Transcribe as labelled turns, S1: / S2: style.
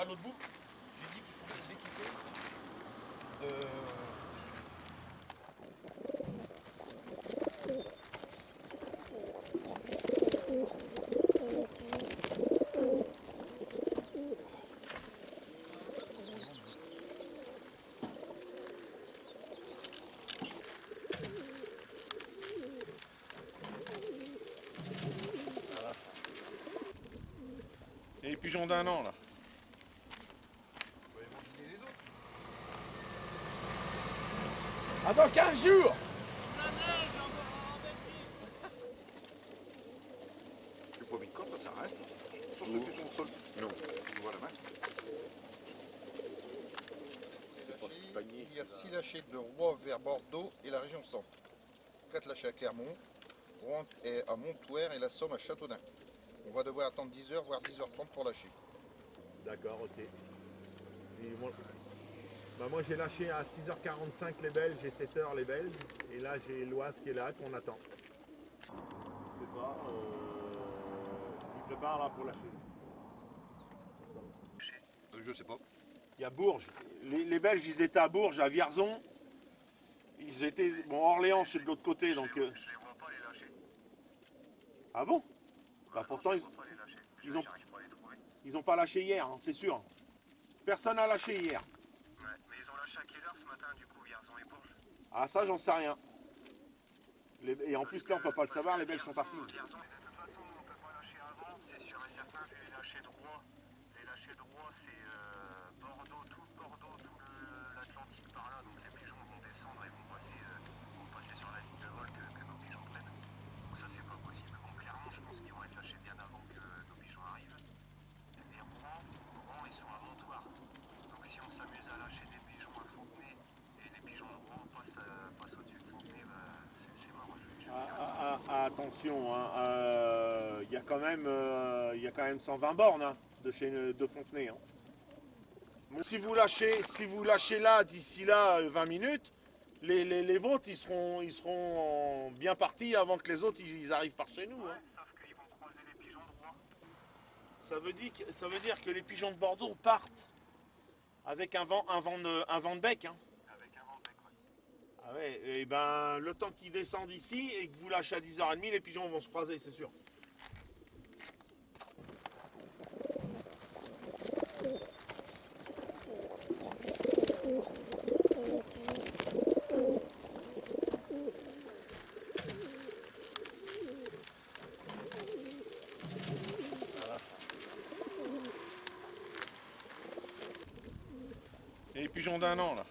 S1: l'autre bout. J'ai dit qu'il faut l'équiper Et les pigeons d'un an là.
S2: On va imaginer les autres.
S1: Ah dans 15 jours.
S2: Le pommes de corps, ça reste. Sur ceux qui sont au sol. Non. Tu vois la masse. Il y a 6 lâchers de Rouen vers Bordeaux et la région centre. 4 lâchers à Clermont, Rouen est à Montouer et la Somme à Châteaudun. On va devoir attendre 10h voire 10h30 pour lâcher.
S3: D'accord, ok. Et moi j'ai lâché à 6h45 les Belges et 7h les Belges. Et là j'ai l'Oise qui est là, qu'on attend. Je sais pas, il prépare là pour lâcher.
S2: Je sais pas.
S3: Il y a Bourges. Les Belges ils étaient à Bourges, à Vierzon. Ils étaient. Bon, Orléans c'est de l'autre côté donc.
S2: Je les vois pas les lâcher.
S3: Ah bon? Bah pourtant
S2: je les vois pas les lâcher. J'arrive pas à les trouver.
S3: ils ont pas lâché hier, hein, c'est sûr. Personne n'a lâché hier.
S2: Ouais, mais ils ont lâché à quelle heure ce matin du coup, Vierzon et Bourges?
S3: Ah ça j'en sais rien. Et en plus là on peut pas le savoir, les Belges sont partis.
S2: Vierzon, de toute façon, on peut pas lâcher avant, c'est sûr et certain, vu les lâchers de Rouen. Les lâchers de Rouen, c'est Bordeaux, tout l'Atlantique par là, donc les pigeons vont descendre et vont passer sur la ligne de vol que nos pigeons prennent. Donc ça c'est pas possible. Bon, clairement, je pense qu'ils vont être lâchés bien avant que nos pigeons arrivent. Et Rouen, ils sont à Montoire. Donc si on s'amuse à lâcher des pigeons à Fontenay et les pigeons de Rouen passent au-dessus de Fontenay, c'est mort.
S3: Attention, hein, il y a quand même 120 bornes hein, de Fontenay. Hein. Bon, si vous lâchez là d'ici là 20 minutes, les vôtres ils seront bien partis avant que les autres ils arrivent par chez nous.
S2: Ouais,
S3: Hein.
S2: sauf qu'ils vont croiser les pigeons de Rouen.
S3: Ça veut dire que les pigeons de Bordeaux partent avec un vent de bec. Hein.
S2: Avec un vent de bec, ouais.
S3: Ah ouais, et ben le temps qu'ils descendent ici et que vous lâchez à 10h30, les pigeons vont se croiser, c'est sûr.
S1: Et les pigeons d'un an là.